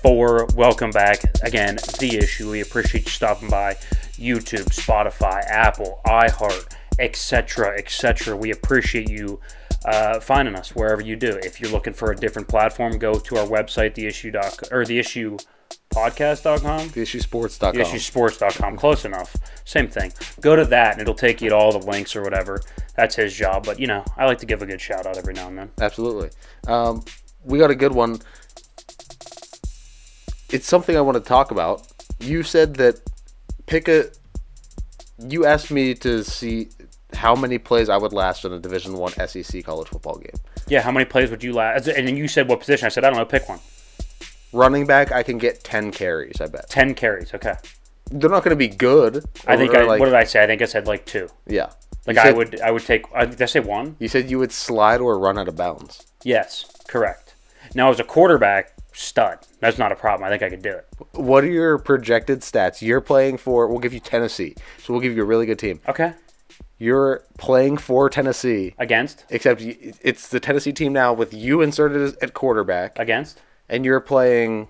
4. Welcome back. Again, The Issue. We appreciate you stopping by. YouTube, Spotify, Apple, iHeart, etc., etc. We appreciate you finding us wherever you do. If you're looking for a different platform, go to our website, theissuepodcast.com. Theissuesports.com. Theissuesports.com. Close enough. Same thing. Go to that, and it'll take you to all the links or whatever. That's his job. But, I like to give a good shout-out every now and then. Absolutely. We got a good one. It's something I want to talk about. You said that you asked me to see how many plays I would last in a Division I SEC college football game. Yeah, how many plays would you last? And then you said what position. I said, I don't know, pick one. Running back, I can get 10 carries, I bet. 10 carries, okay. They're not going to be good. What did I say? I think I said 2. Yeah. I would take, did I say 1? You said you would slide or run out of bounds. Yes, correct. Now, as a quarterback, stud. That's not a problem. I think I could do it. What are your projected stats? You're playing for, we'll give you Tennessee. So we'll give you a really good team. Okay. You're playing for Tennessee. Against? Except it's the Tennessee team now with you inserted at quarterback. Against? And you're playing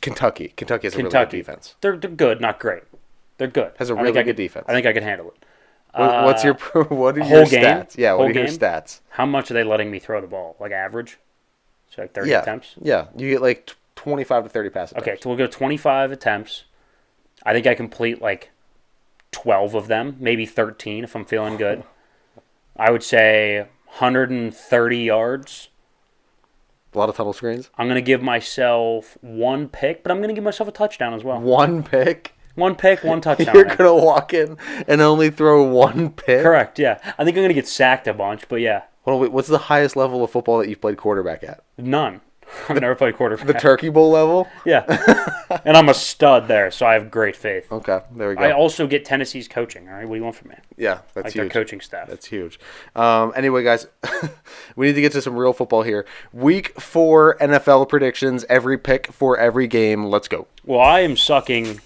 Kentucky. Kentucky has a really good defense. They're good, not great. They're good. Has a really good defense. I think I can handle it. What are your game? stats? Yeah, what are your stats? How much are they letting me throw the ball? Like average? So 30 attempts? Yeah, you get 25 to 30 pass attempts. Okay, so we'll go 25 attempts. I think I complete 12 of them, maybe 13 if I'm feeling good. I would say 130 yards. A lot of tunnel screens. I'm going to give myself 1 pick, but I'm going to give myself a touchdown as well. 1 pick? 1 pick, 1 touchdown. You're going to walk in and only throw 1 pick? Correct, yeah. I think I'm going to get sacked a bunch, but yeah. Hold on, wait, what's the highest level of football that you've played quarterback at? None. I've never played quarterback. The Turkey Bowl level? Yeah. And I'm a stud there, so I have great faith. Okay, there we go. I also get Tennessee's coaching, all right? What do you want from me? Yeah, that's huge. Their coaching staff. That's huge. Anyway, guys, we need to get to some real football here. Week 4 NFL predictions, every pick for every game. Let's go. Well, I am sucking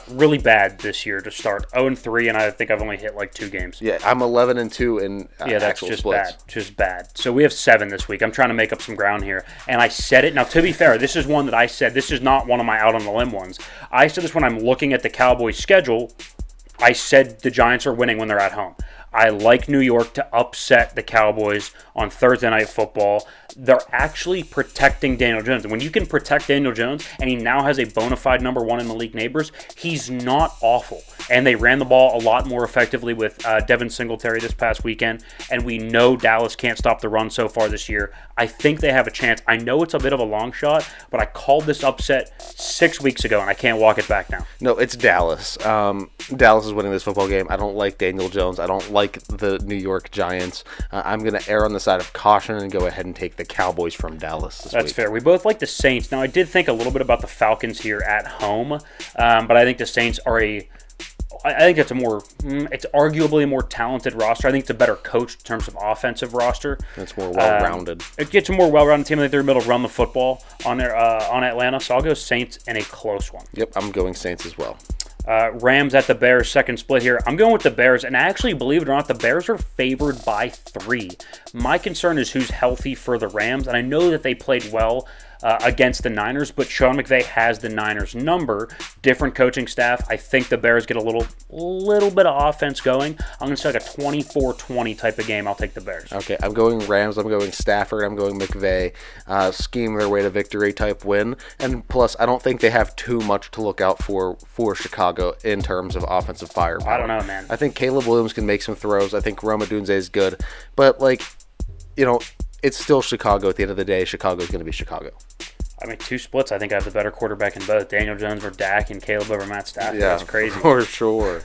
really bad this year to start. 0-3, and I think I've only hit 2 games. Yeah, I'm 11-2 in yeah, that's actual just splits. bad. Just bad. So we have 7 this week. I'm trying to make up some ground here. And I said it. Now, to be fair, this is one that I said. This is not one of my out on the limb ones. I said this when I'm looking at the Cowboys' schedule. I said the Giants are winning when they're at home. I like New York to upset the Cowboys on Thursday Night Football. They're actually protecting Daniel Jones. And when you can protect Daniel Jones, and he now has a bona fide number 1 in the league neighbors, he's not awful. And they ran the ball a lot more effectively with Devin Singletary this past weekend. And we know Dallas can't stop the run so far this year. I think they have a chance. I know it's a bit of a long shot, but I called this upset 6 weeks ago, and I can't walk it back now. No, it's Dallas. Dallas is winning this football game. I don't like Daniel Jones. I don't like the New York Giants. I'm going to err on the side of caution and go ahead and take the Cowboys from Dallas this week. That's fair. We both like the Saints. Now, I did think a little bit about the Falcons here at home, but I think the Saints are I think it's arguably a more talented roster. I think it's a better coached in terms of offensive roster. It's more well-rounded. It gets a more well-rounded team. I think they're able to run the football on Atlanta, so I'll go Saints in a close one. Yep, I'm going Saints as well. Rams at the Bears, second split here. I'm going with the Bears, and actually, believe it or not, the Bears are favored by 3. My concern is who's healthy for the Rams, and I know that they played well against the Niners, but Sean McVay has the Niners number. Different coaching staff. I think the Bears get a little bit of offense going. I'm going to say like a 24-20 type of game. I'll take the Bears. Okay, I'm going Rams. I'm going Stafford. I'm going McVay. Scheme their way to victory type win. And plus, I don't think they have too much to look out for Chicago in terms of offensive firepower. I don't know, man. I think Caleb Williams can make some throws. I think Rome Odunze is good. But, it's still Chicago at the end of the day. Chicago's going to be Chicago. I mean, 2 splits. I think I have the better quarterback in both. Daniel Jones over Dak and Caleb over Matt Stafford. Yeah, that's crazy. For sure.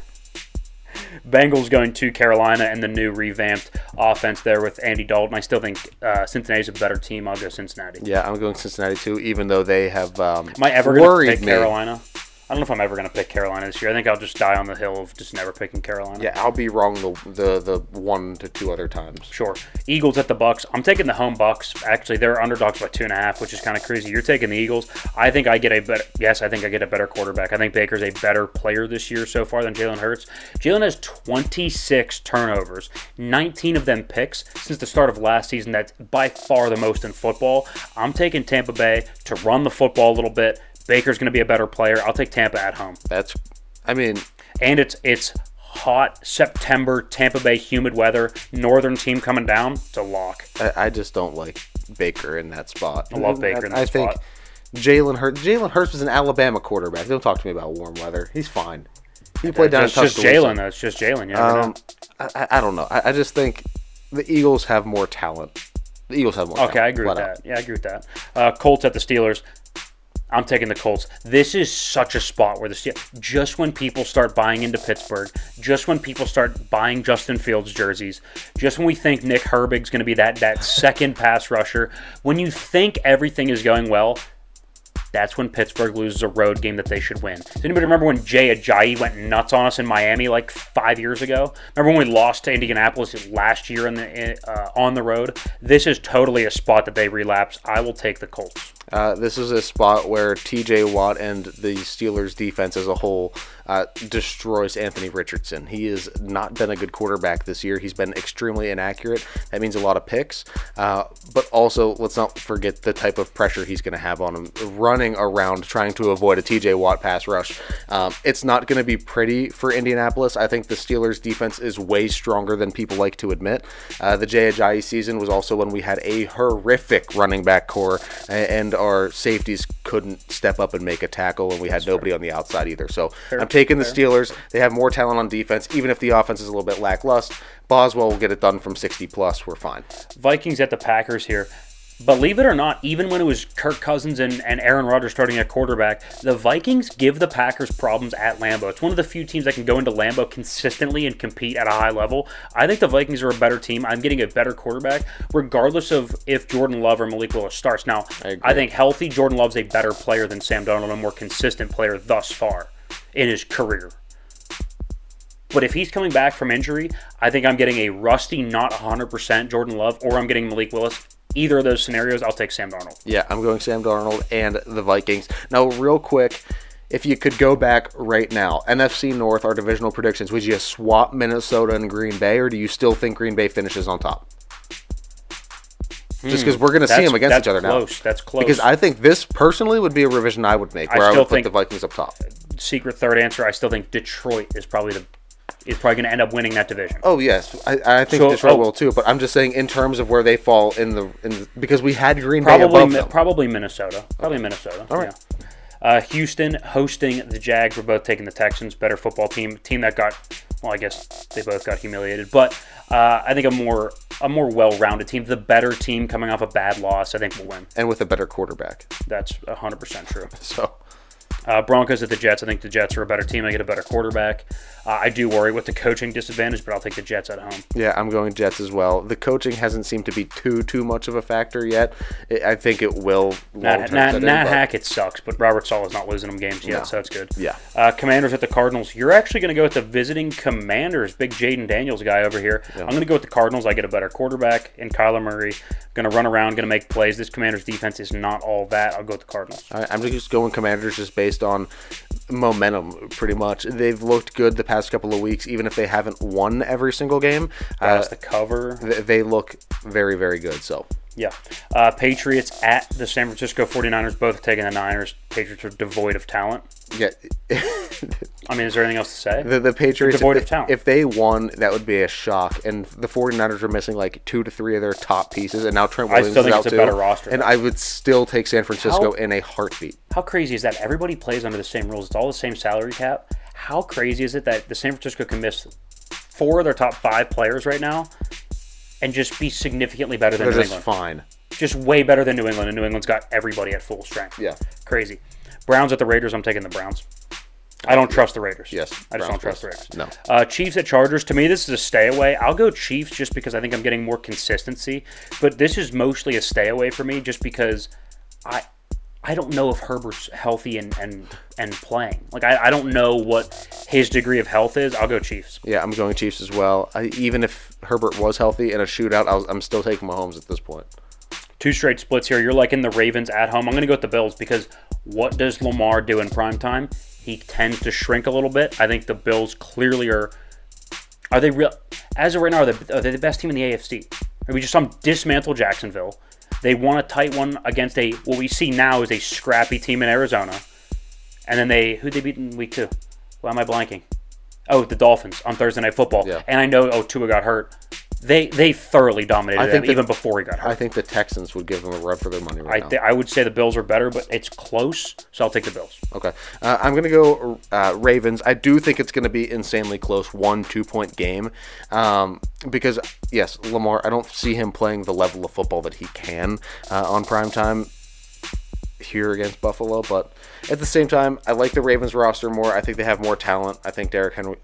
Bengals going to Carolina and the new revamped offense there with Andy Dalton. I still think Cincinnati's a better team. I'll go Cincinnati. Yeah, I'm going Cincinnati too, even though they have Am I ever going to pick Carolina? I don't know if I'm ever going to pick Carolina this year. I think I'll just die on the hill of just never picking Carolina. Yeah, I'll be wrong the 1 to 2 other times. Sure. Eagles at the Bucks. I'm taking the home Bucks. Actually, they're underdogs by 2.5, which is kind of crazy. You're taking the Eagles. I think I get a better quarterback. I think Baker's a better player this year so far than Jalen Hurts. Jalen has 26 turnovers, 19 of them picks since the start of last season. That's by far the most in football. I'm taking Tampa Bay to run the football a little bit. Baker's going to be a better player. I'll take Tampa at home. And it's hot September, Tampa Bay, humid weather, northern team coming down. It's a lock. I just don't like Baker in that spot. I love Baker in that spot. I think Jalen Hurts was an Alabama quarterback. Don't talk to me about warm weather. He's fine. He played down in Tuscaloosa. It's just Jalen, though. It's just Jalen. I don't know. I just think the Eagles have more talent. Okay, I agree with that. Yeah, I agree with that. Colts at the Steelers. I'm taking the Colts. This is such a spot where just when people start buying into Pittsburgh, just when people start buying Justin Fields jerseys, just when we think Nick Herbig's going to be that second pass rusher, when you think everything is going well, that's when Pittsburgh loses a road game that they should win. Does anybody remember when Jay Ajayi went nuts on us in Miami like 5 years ago? Remember when we lost to Indianapolis last year on the road? This is totally a spot that they relapse. I will take the Colts. This is a spot where T.J. Watt and the Steelers' defense as a whole destroys Anthony Richardson. He has not been a good quarterback this year. He's been extremely inaccurate. That means a lot of picks. But also, let's not forget the type of pressure he's going to have on him running around trying to avoid a T.J. Watt pass rush. It's not going to be pretty for Indianapolis. I think the Steelers' defense is way stronger than people like to admit. The Jay Ajayi season was also when we had a horrific running back core and our safeties couldn't step up and make a tackle, and we had nobody on the outside either. So I'm taking the Steelers. They have more talent on defense, even if the offense is a little bit lackluster. Boswell will get it done from 60+. We're fine. Vikings at the Packers here. Believe it or not, even when it was Kirk Cousins and Aaron Rodgers starting at quarterback, the Vikings give the Packers problems at Lambeau. It's one of the few teams that can go into Lambeau consistently and compete at a high level. I think the Vikings are a better team. I'm getting a better quarterback, regardless of if Jordan Love or Malik Willis starts. Now, I think healthy Jordan Love's a better player than Sam Darnold, a more consistent player thus far in his career. But if he's coming back from injury, I think I'm getting a rusty, not 100% Jordan Love, or I'm getting Malik Willis. Either of those scenarios, I'll take Sam Darnold. Yeah, I'm going Sam Darnold and the Vikings. Now, real quick, if you could go back right now, NFC North, our divisional predictions, would you swap Minnesota and Green Bay, or do you still think Green Bay finishes on top? Just because we're going to see them against each other now. That's close. Because I think this, personally, would be a revision I would make, where I would put the Vikings up top. Secret third answer, I still think Detroit is probably going to end up winning that division. Oh yes, I think Detroit will too. But I'm just saying in terms of where they fall in the because we had Green Bay above them. Probably Minnesota. Probably Minnesota. All right. Yeah. Houston hosting the Jags. We're both taking the Texans. Better football team. Team that got, well, I guess they both got humiliated. But I think a more well-rounded team. The better team coming off a bad loss, I think will win. And with a better quarterback. That's 100% true. So. Broncos at the Jets. I think the Jets are a better team. They get a better quarterback. I do worry with the coaching disadvantage, but I'll take the Jets at home. Yeah, I'm going Jets as well. The coaching hasn't seemed to be too much of a factor yet. I think it will. Nat Hackett sucks, but Robert Saleh's not losing them games yet, so that's good. Yeah. Commanders at the Cardinals. You're actually going to go with the visiting Commanders, big Jaden Daniels guy over here. Yeah. I'm going to go with the Cardinals. I get a better quarterback in Kyler Murray. Going to run around, going to make plays. This Commanders defense is not all that. I'll go with the Cardinals. All right, I'm just going Commanders just based on momentum, pretty much. They've looked good the past couple of weeks, even if they haven't won every single game. That's the cover. They look very, very good. So Yeah. Patriots at the San Francisco 49ers, both taking the Niners. Patriots are devoid of talent. Yeah. I mean, is there anything else to say? The Patriots, devoid of talent. If they won, that would be a shock. And the 49ers are missing like 2 to 3 of their top pieces, and now Trent Williams is out too. I still think it's a better roster. And I would still take San Francisco in a heartbeat. How crazy is that? Everybody plays under the same rules. It's all the same salary cap. How crazy is it that the San Francisco can miss 4 of their top 5 players right now and just be significantly better than New England? They're just fine. Just way better than New England, and New England's got everybody at full strength. Yeah. Crazy. Browns at the Raiders, I'm taking the Browns. I don't trust the Raiders. Yes. I just don't trust the Raiders. No. Chiefs at Chargers, to me, this is a stay away. I'll go Chiefs just because I think I'm getting more consistency, but this is mostly a stay away for me just because I don't know if Herbert's healthy and playing. Like, I don't know what his degree of health is. I'll go Chiefs. Yeah, I'm going Chiefs as well. Even if Herbert was healthy in a shootout, I'm still taking Mahomes at this point. 2 straight splits here. You're liking the Ravens at home. I'm going to go with the Bills because what does Lamar do in primetime? He tends to shrink a little bit. I think the Bills clearly are they real? As of right now, are they the best team in the AFC? We just saw them dismantle Jacksonville. They won a tight one against what we see now is a scrappy team in Arizona. And then who'd they beat in week 2? Why am I blanking? Oh, the Dolphins on Thursday Night Football. Yeah. And I know, Tua got hurt. They thoroughly dominated them even before he got hurt. I think the Texans would give them a run for their money right now. I would say the Bills are better, but it's close, so I'll take the Bills. Okay. I'm going to go Ravens. I do think it's going to be insanely close, 1-2 point game. Because, yes, Lamar, I don't see him playing the level of football that he can on primetime here against Buffalo, but at the same time, I like the Ravens roster more. I think they have more talent. I think Derrick Henry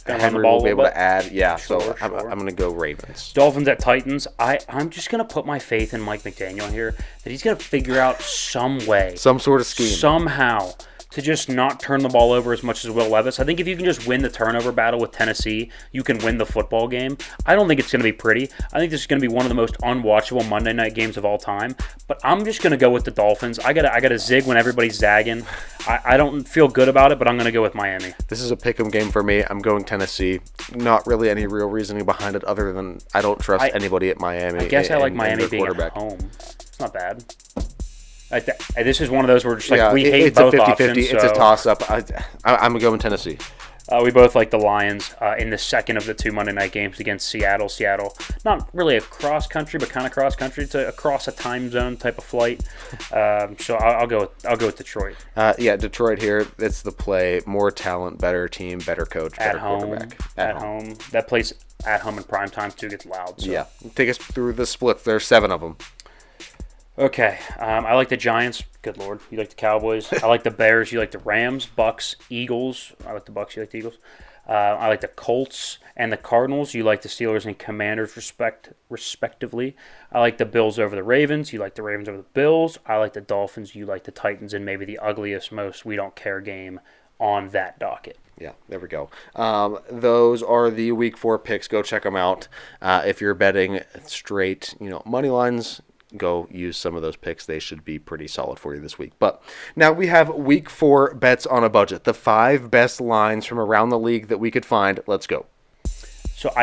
will be able to add. Yeah, so I'm going to go Ravens. Dolphins at Titans. I'm just going to put my faith in Mike McDaniel here that he's going to figure out some way, some sort of scheme, somehow to just not turn the ball over as much as Will Levis. I think if you can just win the turnover battle with Tennessee, you can win the football game. I don't think it's going to be pretty. I think this is going to be one of the most unwatchable Monday night games of all time. But I'm just going to go with the Dolphins. I gotta zig when everybody's zagging. I don't feel good about it, but I'm going to go with Miami. This is a pick'em game for me. I'm going Tennessee. Not really any real reasoning behind it other than I don't trust anybody at Miami. I guess I like Miami being at home. It's not bad. This is one of those where just we hate both options. It's a toss-up. I'm going Tennessee. We both like the Lions in the second of the 2 Monday night games against Seattle. Seattle, not really a cross-country, but kind of cross-country. It's across a time zone type of flight. So I'll go with Detroit. Detroit here. It's the play. More talent, better team, better coach, better quarterback. At home. That place at home in primetime, too, gets loud. So. Yeah. Take us through the splits. There's 7 of them. Okay, I like the Giants. Good Lord. You like the Cowboys. I like the Bears. You like the Rams, Bucks, Eagles. I like the Bucks. You like the Eagles. I like the Colts and the Cardinals. You like the Steelers and Commanders, respectively. I like the Bills over the Ravens. You like the Ravens over the Bills. I like the Dolphins. You like the Titans, and maybe the ugliest, most we don't care game on that docket. Yeah, there we go. Those are the Week 4 picks. Go check them out. If you're betting straight, money lines, go use some of those picks. They should be pretty solid for you this week. But now we have Week 4 bets on a budget. The 5 best lines from around the league that we could find. Let's go. So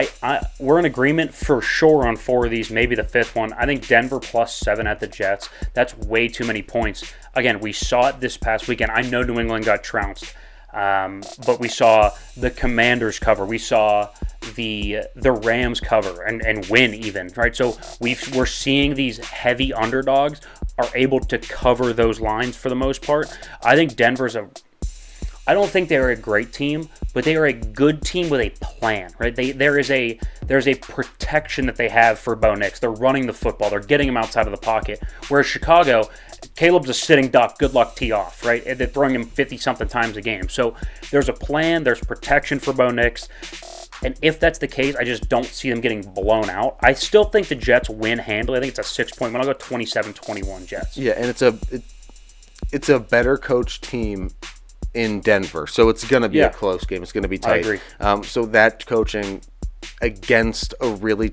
we're in agreement for sure on 4 of these, maybe the 5th one. I think Denver +7 at the Jets. That's way too many points. Again, we saw it this past weekend. I know New England got trounced. But we saw the Commanders cover. We saw the Rams cover and win even, right? So we're seeing these heavy underdogs are able to cover those lines for the most part. I think I don't think they're a great team, but they are a good team with a plan, right? There's a protection that they have for Bo Nix. They're running the football. They're getting him outside of the pocket. Whereas Chicago, Caleb's a sitting duck. Good luck, tee off, right? They're throwing him 50-something times a game. So there's a plan. There's protection for Bo Nix. And if that's the case, I just don't see them getting blown out. I still think the Jets win handily. I think it's a 6-point win. I'll go 27-21 Jets. Yeah, and it's a better coached team in Denver, so it's going to be a close game. It's going to be tight. I agree. So that coaching against a really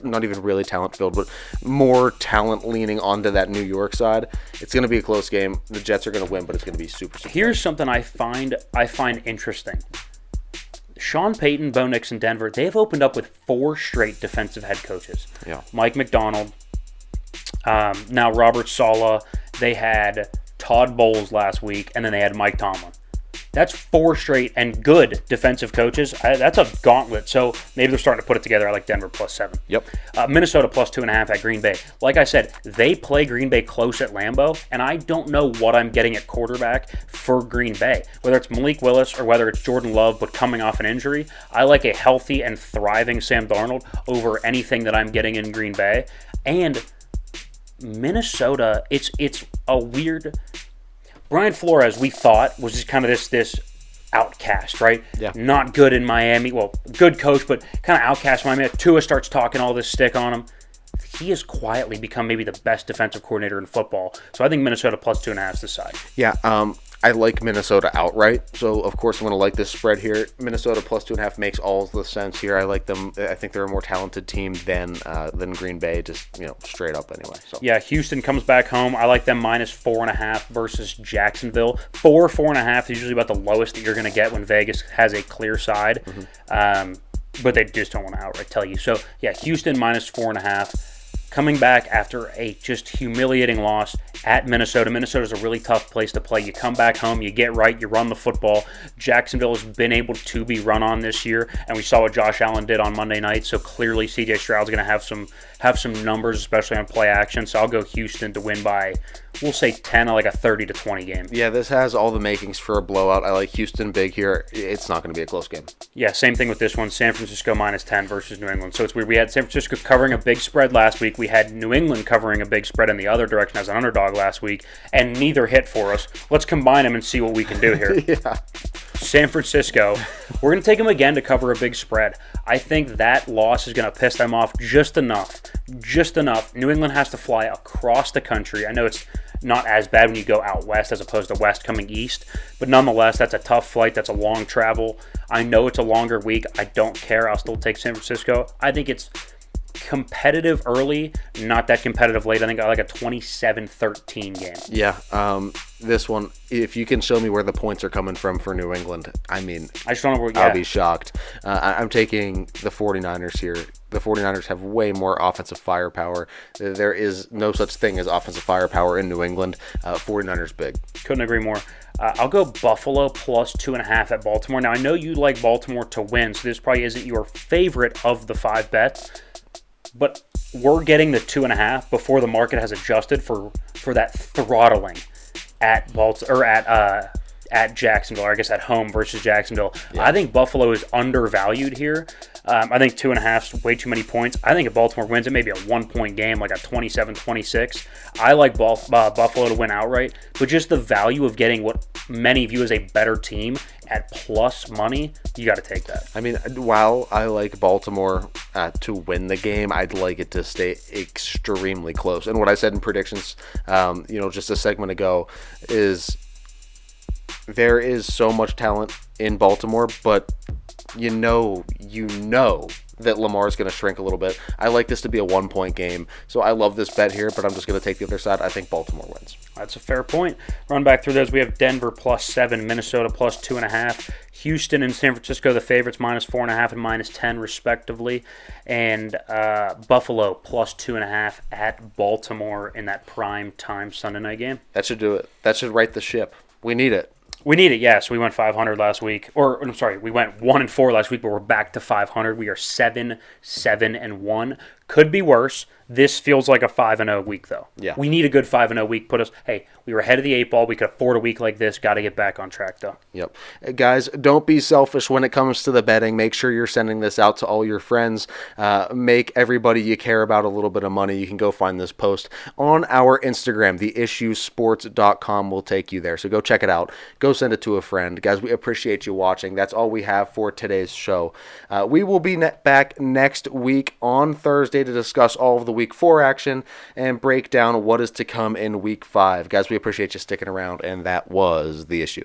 not even really talent-filled, but more talent leaning onto that New York side, it's going to be a close game. The Jets are going to win, but it's going to be super Here's something I find interesting. Sean Payton, Bo Nix, and Denver, they've opened up with 4 straight defensive head coaches. Yeah. Mike McDonald, Now, Robert Saleh, they had Todd Bowles last week, and then they had Mike Tomlin. That's 4 straight and good defensive coaches. That's a gauntlet. So maybe they're starting to put it together. I like Denver +7. Yep. Minnesota +2.5 at Green Bay. Like I said, they play Green Bay close at Lambeau, and I don't know what I'm getting at quarterback for Green Bay. Whether it's Malik Willis or whether it's Jordan Love, but coming off an injury, I like a healthy and thriving Sam Darnold over anything that I'm getting in Green Bay. And Minnesota, it's a weird. Brian Flores, we thought, was just kind of this outcast, right? Yeah. Not good in Miami. Well, good coach, but kind of outcast Miami. Tua starts talking all this stick on him. He has quietly become maybe the best defensive coordinator in football. So I think Minnesota +2.5 is the side. Yeah, I like Minnesota outright. So, of course, I'm going to like this spread here. Minnesota +2.5 makes all the sense here. I like them. I think they're a more talented team than Green Bay, just, straight up anyway. So. Yeah, Houston comes back home. I like them -4.5 versus Jacksonville. 4.5 is usually about the lowest that you're going to get when Vegas has a clear side. Mm-hmm. But they just don't want to outright tell you. So, yeah, Houston -4.5. Coming back after a just humiliating loss at Minnesota. Minnesota's a really tough place to play. You come back home, you get right, you run the football. Jacksonville has been able to be run on this year, and we saw what Josh Allen did on Monday night. So clearly, C.J. Stroud's going to have some numbers, especially on play action. So I'll go Houston to win by, we'll say 10, like a 30-20 game. Yeah, this has all the makings for a blowout. I like Houston big here. It's not going to be a close game. Yeah, same thing with this one. San Francisco -10 versus New England. So it's weird. We had San Francisco covering a big spread last week. We had New England covering a big spread in the other direction as an underdog last week, and neither hit for us. Let's combine them and see what we can do here. Yeah. San Francisco, we're going to take them again to cover a big spread. I think that loss is going to piss them off just enough. Just enough. New England has to fly across the country. I know it's not as bad when you go out west as opposed to west coming east, but nonetheless, that's a tough flight. That's a long travel. I know it's a longer week. I don't care. I'll still take San Francisco. I think it's competitive early, not that competitive late. I think I like a 27-13 game. Yeah, this one, if you can show me where the points are coming from for New England, I just don't know where. I'll be shocked. I'm taking the 49ers here. The 49ers have way more offensive firepower. There is no such thing as offensive firepower in New England. 49ers big. Couldn't agree more. I'll go Buffalo +2.5 at Baltimore. Now, I know you like Baltimore to win, so this probably isn't your favorite of the 5 bets. But we're getting the 2.5 before the market has adjusted for that throttling at at Jacksonville, or I guess at home versus Jacksonville. Yeah. I think Buffalo is undervalued here. I think 2.5 is way too many points. I think if Baltimore wins, it may be a 1-point game, like a 27-26. I like Buffalo to win outright, but just the value of getting what many view as a better team at plus money, you got to take that. While I like Baltimore to win the game, I'd like it to stay extremely close. And what I said in predictions, just a segment ago, is there is so much talent in Baltimore, but you know that Lamar is going to shrink a little bit. I like this to be a 1-point game, so I love this bet here, but I'm just going to take the other side. I think Baltimore wins. That's a fair point. Run back through those. We have Denver +7, Minnesota +2.5, Houston and San Francisco, the favorites, -4.5 and -10 respectively, and Buffalo +2.5 at Baltimore in that prime time Sunday night game. That should do it. That should right the ship. We need it. We need it, yes. We went 500 last week. We went 1-4 last week, but we're back to 500. We are 7-7-1. Could be worse. This feels like a 5-0 week, though. Yeah. We need a good 5-0 week. We were ahead of the 8 ball. We could afford a week like this. Got to get back on track, though. Yep. Guys, don't be selfish when it comes to the betting. Make sure you're sending this out to all your friends. Make everybody you care about a little bit of money. You can go find this post on our Instagram. TheIssueSports.com will take you there. So go check it out. Go send it to a friend. Guys, we appreciate you watching. That's all we have for today's show. We will be back next week on Thursday to discuss all of the Week 4 action and break down what is to come in Week 5. Guys, we appreciate you sticking around, and that was The Issue.